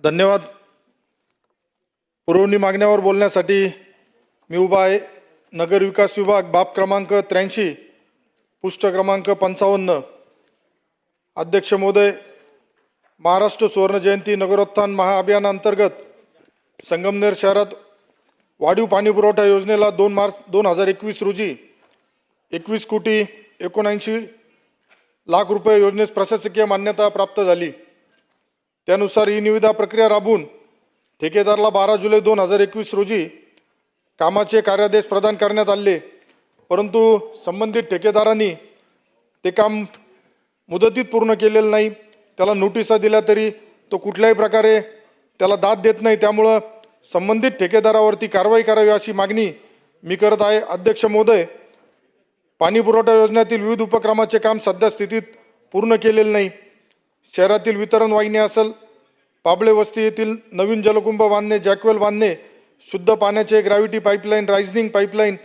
धन्यवाद. पुरवणी मागण्यावर बोलण्यासाठी मी उभा आहे. नगर विकास विभाग बाब क्रमांक 83 पृष्ठ क्रमांक 55. अध्यक्ष महोदय, महाराष्ट्र सुवर्ण जयंती नगरोत्थान महाअभियानांतर्गत संगमनेर शहरात वाढीव पाणी पुरवठा योजनेला 2 मार्च 2021 रोजी 21 कोटी 79 लाख रुपये योजनेस प्रशासकीय मान्यता प्राप्त झाली. त्यानुसार ही निविदा प्रक्रिया राबवून ठेकेदाराला 12 जुलै 2021 रोजी कामाचे कार्यादेश प्रदान करण्यात आले. परंतु संबंधित ठेकेदारांनी ते काम मुदतीत पूर्ण केलेलं नाही. त्याला नोटिसा दिल्या तरी तो कुठल्याही प्रकारे त्याला दाद देत नाही. त्यामुळं संबंधित ठेकेदारावरती कारवाई करावी अशी मागणी मी करत आहे. अध्यक्ष महोदय, पाणी पुरवठा योजनेतील विविध उपक्रमाचे काम सध्या स्थितीत पूर्ण केलेले नाही. शहरातील वितरण वाहिनी असेल, पाबळे वस्ती येथील नवीन जलकुंभ बांधणे, जॅकवेल बांधणे, शुद्ध पाण्याचे ग्रॅव्हिटी पाईपलाईन, रायझनिंग पाईपलाईन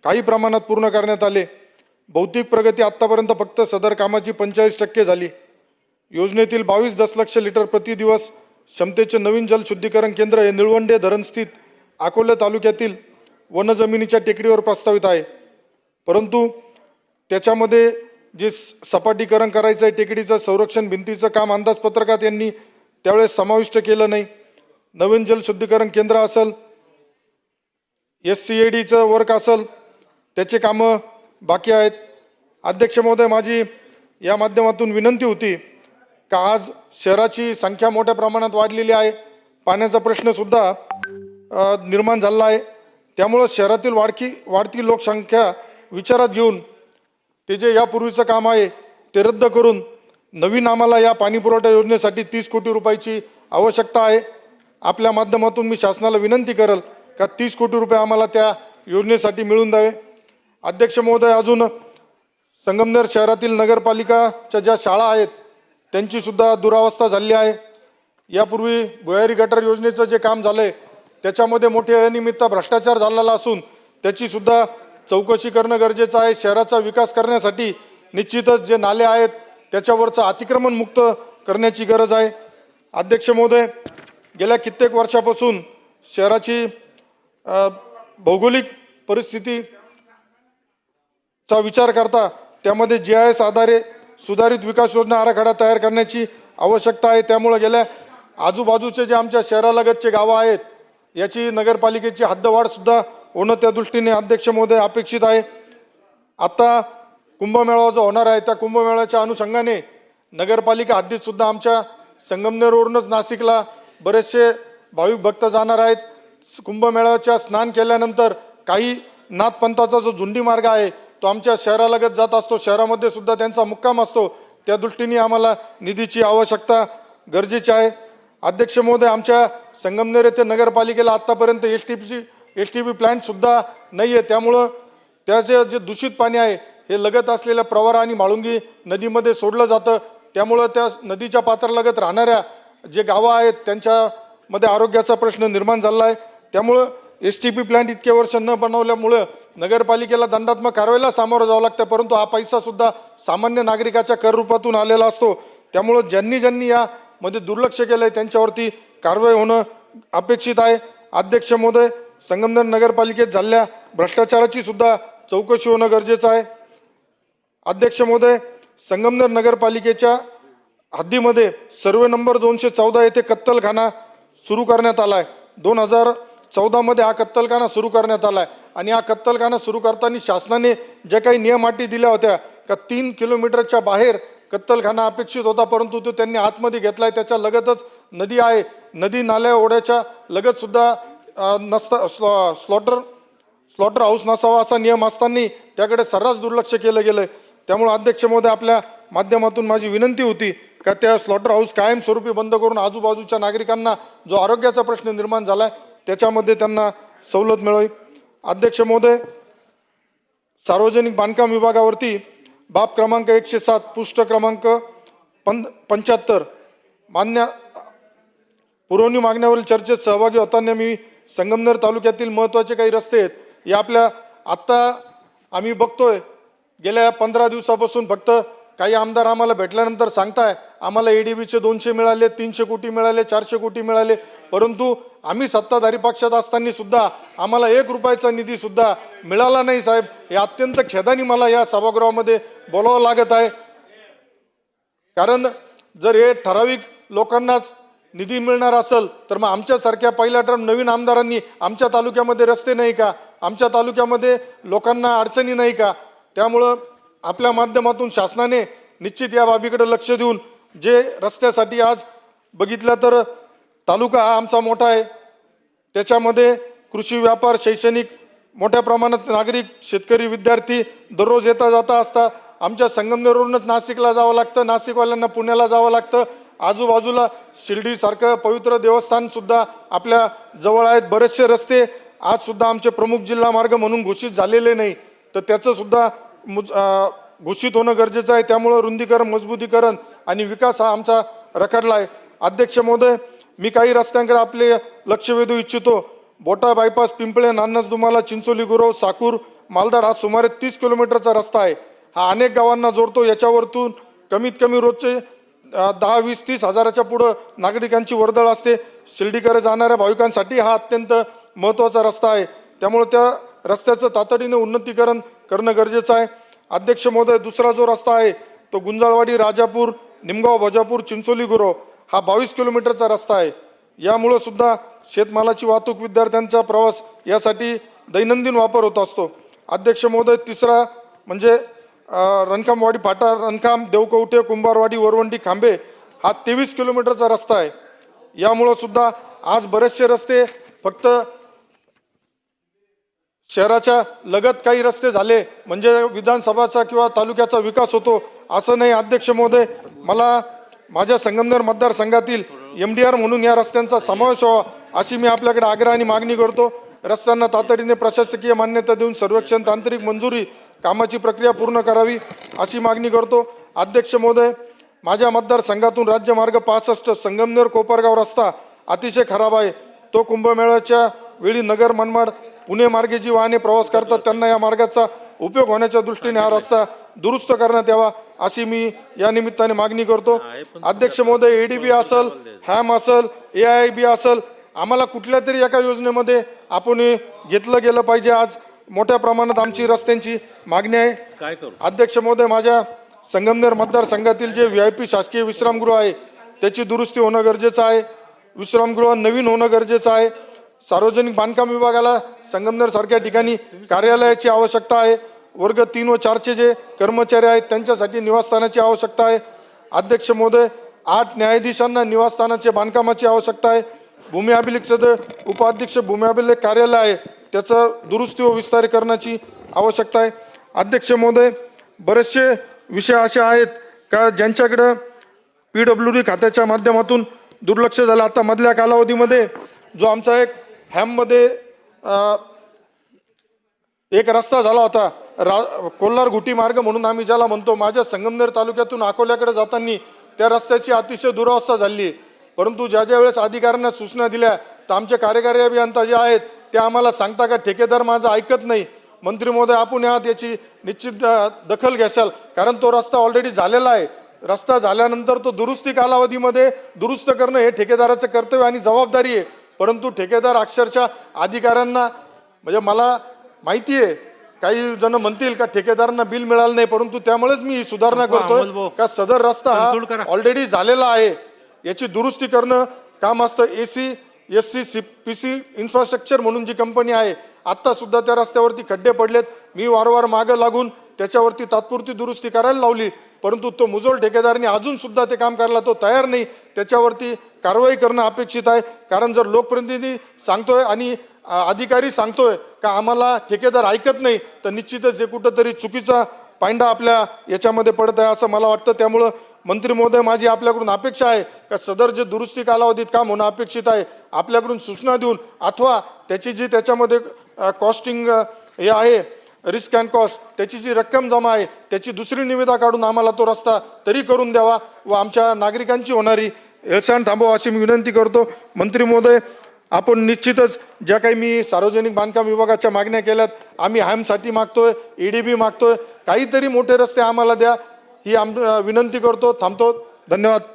काही प्रमाणात पूर्ण करण्यात आले. भौतिक प्रगती आत्तापर्यंत फक्त सदर कामाची 45% झाली. योजनेतील 22 दशलक्ष लिटर प्रति दिवस क्षमतेचे नवीन जल शुद्धीकरण केंद्र हे निळवंडे धरण स्थित अकोले तालुक्यातील वनजमिनीच्या टेकडीवर प्रस्तावित आहे. परंतु त्याच्यामध्ये जे सपाटीकरण करायचं आहे, टेकडीचं संरक्षण भिंतीचं काम अंदाजपत्रकात यांनी त्यावेळेस समाविष्ट केलं नाही. नवीन जल शुद्धीकरण केंद्र असेल, SCADचं वर्क असेल, त्याचे कामं बाकी आहेत. अध्यक्ष महोदय, माझी या माध्यमातून विनंती होती का आज शहराची संख्या मोठ्या प्रमाणात वाढलेली आहे, पाण्याचा प्रश्नसुद्धा निर्माण झाला आहे. त्यामुळं शहरातील वाढती लोकसंख्या विचारात घेऊन ते जे यापूर्वीचं काम आहे ते रद्द करून नवीन आम्हाला या पाणी पुरवठा योजनेसाठी 30 कोटी रुपयाची आवश्यकता आहे. आपल्या माध्यमातून मी शासनाला विनंती करेल का 30 कोटी रुपये आम्हाला त्या योजनेसाठी मिळून द्यावे. अध्यक्ष महोदय, अजून संगमनेर शहरातील नगरपालिकाच्या ज्या शाळा आहेत त्यांची सुद्धा दुरावस्था झाली आहे. यापूर्वी भुयारी गटर योजनेचं जे काम झालंय त्याच्यामध्ये मोठे अनियमित भ्रष्टाचार झालेला असून त्याची सुद्धा चौकशी करणं गरजेचं आहे. शहराचा विकास करण्यासाठी निश्चितच जे नाले आहेत त्याच्यावरचं अतिक्रमण मुक्त करण्याची गरज आहे. अध्यक्ष महोदय, गेल्या कित्येक वर्षापासून शहराची भौगोलिक परिस्थितीचा विचार करता त्यामध्ये GIS आधारे सुधारित विकास योजना आराखडा तयार करण्याची आवश्यकता आहे. त्यामुळे गेल्या आजूबाजूचे जे आमच्या शहरालगतचे गावं आहेत याची नगरपालिकेची हद्दवाढ सुद्धा होणं त्या दृष्टीने अध्यक्ष महोदय अपेक्षित आहे. आता कुंभमेळावा जो होणार आहे त्या कुंभमेळ्याच्या अनुषंगाने नगरपालिका हद्दीत सुद्धा आमच्या संगमनेरवरूनच नाशिकला बरेचसे भाविक भक्त जाणार आहेत. कुंभमेळ्याच्या स्नान केल्यानंतर काही नाथपंथाचा जो झुंडी मार्ग आहे तो आमच्या शहरालगत जात असतो. शहरामध्ये सुद्धा त्यांचा मुक्काम असतो. त्या दृष्टीने आम्हाला निधीची आवश्यकता गरजेची आहे. अध्यक्ष महोदय, आमच्या संगमनेर येथे नगरपालिकेला आत्तापर्यंत STP प्लॅन्ट सुद्धा नाही आहे. त्यामुळं त्याचे जे दूषित पाणी आहे हे लगत असलेल्या प्रवरा आणि म्हाळुंगी नदीमध्ये सोडलं जातं. त्यामुळं त्या नदीच्या पात्रालगत राहणाऱ्या जे गावं आहेत त्यांच्यामध्ये आरोग्याचा प्रश्न निर्माण झाला आहे. त्यामुळं STP प्लॅन्ट इतके वर्ष न बनवल्यामुळं नगरपालिकेला दंडात्मक कारवाईला सामोरं जावं लागतं. परंतु हा पैसा सुद्धा सामान्य नागरिकाच्या कर रूपातून आलेला असतो. त्यामुळं ज्यांनी यामध्ये दुर्लक्ष केलंय त्यांच्यावरती कारवाई होणं अपेक्षित आहे. अध्यक्ष महोदय, संगमनेर नगरपालिकेत झालेल्या भ्रष्टाचाराची सुद्धा चौकशी होणं गरजेचं आहे. अध्यक्ष महोदय, संगमनेर नगरपालिकेच्या हद्दीमध्ये सर्वे नंबर 214 येथे कत्तलखाना सुरू करण्यात आला आहे. 2014 मध्ये हा कत्तलखाना सुरू करण्यात आला आहे आणि हा कत्तलखाना सुरू करताना शासनाने ज्या काही नियम अटी दिल्या होत्या का 3 किलोमीटरच्या बाहेर कत्तलखाना अपेक्षित होता, परंतु तो त्यांनी आतमध्ये घेतलाय. त्याच्या लगतच नदी आहे. नदी नाल्या ओढ्याच्या लगत सुद्धा स्लॉटर हाऊस नसावा असा नियम असताना त्याकडे सर्रास दुर्लक्ष केलं गेलंय. त्यामुळे अध्यक्ष महोदय, आपल्या माध्यमातून माझी विनंती होती का त्या स्लॉटर हाऊस कायमस्वरूपी बंद करून आजूबाजूच्या नागरिकांना जो आरोग्याचा प्रश्न निर्माण झालाय त्याच्यामध्ये त्यांना सवलत मिळावी. अध्यक्ष महोदय, सार्वजनिक बांधकाम विभागावरती बाब क्रमांक 107 पृष्ठ क्रमांक 75 मान्य पुरवणी मागण्यावरील चर्चेत सहभागी होताना मी संगमनेर तालुक्यातील महत्त्वाचे काही रस्ते आहेत या आपल्या आत्ता आम्ही बघतोय गेल्या 15 दिवसापासून फक्त काही आमदार आम्हाला भेटल्यानंतर सांगताय आम्हाला ADBचे 200 मिळाले, 300 कोटी मिळाले, 400 कोटी मिळाले, परंतु आम्ही सत्ताधारी पक्षात असताना सुद्धा आम्हाला 1 रुपयाचा निधी सुद्धा मिळाला नाही साहेब. हे अत्यंत खेदाने मला या सभागृहामध्ये बोलावं लागत आहे. कारण जर हे ठराविक लोकांनाच निधी मिळणार असेल तर मग आमच्यासारख्या पहिल्या टर्म नवीन आमदारांनी आमच्या तालुक्यामध्ये रस्ते नाही का, आमच्या तालुक्यामध्ये लोकांना अडचणी नाही का? त्यामुळं आपल्या माध्यमातून शासनाने निश्चित या बाबीकडे लक्ष देऊन जे रस्त्यासाठी आज बघितलं तर तालुका हा आमचा मोठा आहे, त्याच्यामध्ये कृषी व्यापार शैक्षणिक मोठ्या प्रमाणात नागरिक शेतकरी विद्यार्थी दररोज येता जाता असतात. आमच्या संगमनेरवरूनच नाशिकला जावं लागतं, नाशिकवाल्यांना पुण्याला जावं लागतं. आजूबाजूला शिर्डीसारखं पवित्र देवस्थान सुद्धा आपल्या जवळ आहेत. बरेचसे रस्ते आज सुद्धा आमचे प्रमुख जिल्हा मार्ग म्हणून घोषित झालेले नाही, तर त्याचं सुद्धा घोषित होणं गरजेचं आहे. त्यामुळं रुंदीकरण, मजबूतीकरण आणि विकास हा आमचा रखडला आहे. अध्यक्ष महोदय, मी काही रस्त्यांकडे आपले लक्ष वेधू इच्छितो. बोटा बायपास, पिंपळे, नान्नज, दुमाला, चिंचोली, गुरव, साकूर, मालदाड हा सुमारे 30 किलोमीटरचा रस्ता आहे. हा अनेक गावांना जोडतो. याच्यावरतून कमीत कमी रोजचे 10, 20, 30 हजाराच्या पुढं नागरिकांची वर्दळ असते. शिर्डीकडे जाणाऱ्या भाविकांसाठी हा अत्यंत महत्त्वाचा रस्ता आहे. त्यामुळे त्या रस्त्याचं तातडीने उन्नतीकरण करणं गरजेचं आहे. अध्यक्ष महोदय, दुसरा जो रस्ता आहे तो गुंजाळवाडी, राजापूर, निमगाव, भजापूर, चिंचोली, गुरव हा 22 किलोमीटरचा रस्ता आहे. यामुळं सुद्धा शेतमालाची वाहतूक, विद्यार्थ्यांचा प्रवास यासाठी दैनंदिन वापर होत असतो. अध्यक्ष महोदय, तिसरा म्हणजे रणकामवाडी फाटा, रणकाम, देवकवठे, कुंभारवाडी, वरवंटी, खांबे हा 23 किलोमीटरचा रस्ता आहे. यामुळं सुद्धा आज बरेचसे रस्ते फक्त शहराच्या लगत काही रस्ते झाले म्हणजे विधानसभाचा किंवा तालुक्याचा विकास होतो असं नाही. अध्यक्ष महोदय, मला माझ्या संगमनेर मतदारसंघातील MDR म्हणून या रस्त्यांचा समावेश व्हावा अशी मी आपल्याकडे आग्रह आणि मागणी करतो. रस्त्यांना तातडीने प्रशासकीय मान्यता देऊन सर्वेक्षण, तांत्रिक मंजुरी, कामाची प्रक्रिया पूर्ण करावी अशी मागणी करतो. अध्यक्ष महोदय, माझ्या मतदारसंघातून राज्यमार्ग 65 संगमनेर कोपरगाव रस्ता अतिशय खराब आहे. तो कुंभमेळ्याच्या वेळी नगर, मनमाड, पुणे मार्गे जी वाहने प्रवास करतात त्यांना या मार्गाचा उपयोग होण्याच्या दृष्टीने हा रस्ता दुरुस्त करण्यात यावा अशी मी या निमित्ताने मागणी करतो. अध्यक्ष महोदय, ADB असेल, हॅम असेल, AIB असेल, आम्हाला कुठल्या तरी एका योजनेमध्ये आपण घेतलं गेलं पाहिजे. आज मोठ्या प्रमाणात आमची रस्त्यांची मागणी आहे. अध्यक्ष महोदय, माझ्या संगमनेर मतदारसंघातील जे VIP शासकीय विश्रामगृह आहे त्याची दुरुस्ती होणं गरजेचं आहे. विश्रामगृह नवीन होणं गरजेचं आहे. सार्वजनिक बांधकाम विभागाला संगमनेर सारख्या ठिकाणी कार्यालयाची आवश्यकता आहे. वर्ग 3 व 4चे जे कर्मचारी आहेत त्यांच्यासाठी निवासस्थानाची आवश्यकता आहे. अध्यक्ष महोदय, 8 न्यायाधीशांना निवासस्थानाचे बांधकामाची आवश्यकता आहे. भूमी अभिलेख सदर उपाध्यक्ष भूमी अभिलेख कार्यालय आहे त्याचं दुरुस्ती व विस्तारीकरणाची आवश्यकता आहे. अध्यक्ष महोदय, बरेचसे विषय असे आहेत का ज्यांच्याकडं PWD खात्याच्या माध्यमातून दुर्लक्ष झालं. आता मधल्या कालावधीमध्ये जो आमचा एक हॅममध्ये एक रस्ता झाला होता, कोल्हार घुटी मार्ग म्हणून आम्ही ज्याला म्हणतो, माझ्या संगमनेर तालुक्यातून अकोल्याकडे जाताना त्या रस्त्याची अतिशय दुरावस्था झाली. परंतु ज्या ज्या वेळेस अधिकाऱ्यांना सूचना दिल्या तर आमचे कार्यकारी अभियंता जे आहेत ते आम्हाला सांगता का ठेकेदार माझं ऐकत नाही. मंत्री महोदय, आपण याची निश्चित दखल घ्याल, कारण तो रस्ता ऑलरेडी झालेला आहे. रस्ता झाल्यानंतर तो दुरुस्ती कालावधीमध्ये दुरुस्त करणं हे ठेकेदाराचं कर्तव्य आणि जबाबदारी आहे. परंतु ठेकेदार अक्षरशः अधिकाऱ्यांना, म्हणजे मला माहिती आहे काही जण म्हणतील का ठेकेदारांना बिल मिळालं नाही, परंतु त्यामुळेच मी ही सुधारणा करतोय का सदर रस्ता हा ऑलरेडी झालेला आहे, याची दुरुस्ती करणं काम असतं. AC, SC, PC इन्फ्रास्ट्रक्चर म्हणून जी कंपनी आहे, आत्ता सुद्धा त्या रस्त्यावरती खड्डे पडलेत. मी वारंवार मागं लागून त्याच्यावरती तात्पुरती दुरुस्ती करायला लावली, परंतु तो मुजोल ठेकेदाराने अजून सुद्धा ते काम करायला तो तयार नाही. त्याच्यावरती कारवाई करणं अपेक्षित आहे. कारण जर लोकप्रतिनिधी सांगतोय आणि अधिकारी सांगतोय का आम्हाला ठेकेदार ऐकत नाही, तर निश्चितच हे कुठंतरी चुकीचा पायंडा आपल्या याच्यामध्ये पडत आहे असं मला वाटतं. त्यामुळं मंत्री महोदय, माझी आपल्याकडून अपेक्षा आहे का सदर जे दुरुस्ती कालावधीत काम होणं अपेक्षित आहे, आपल्याकडून सूचना देऊन अथवा त्याची जी त्याच्यामध्ये कॉस्टिंग हे आहे, रिस्क अँड कॉस्ट, त्याची जी रक्कम जमा आहे त्याची दुसरी निविदा काढून आम्हाला तो रस्ता तरी करून द्यावा व आमच्या नागरिकांची होणारी हेळसांड थांबवा अशी मी विनंती करतो. मंत्री महोदय, आपण निश्चितच ज्या काही मी सार्वजनिक बांधकाम विभागाच्या मागण्या केल्यात, आम्ही हॅमसाठी मागतोय, ADB मागतोय, काहीतरी मोठे रस्ते आम्हाला द्या. ही विनंती करतो. थांबतो. धन्यवाद.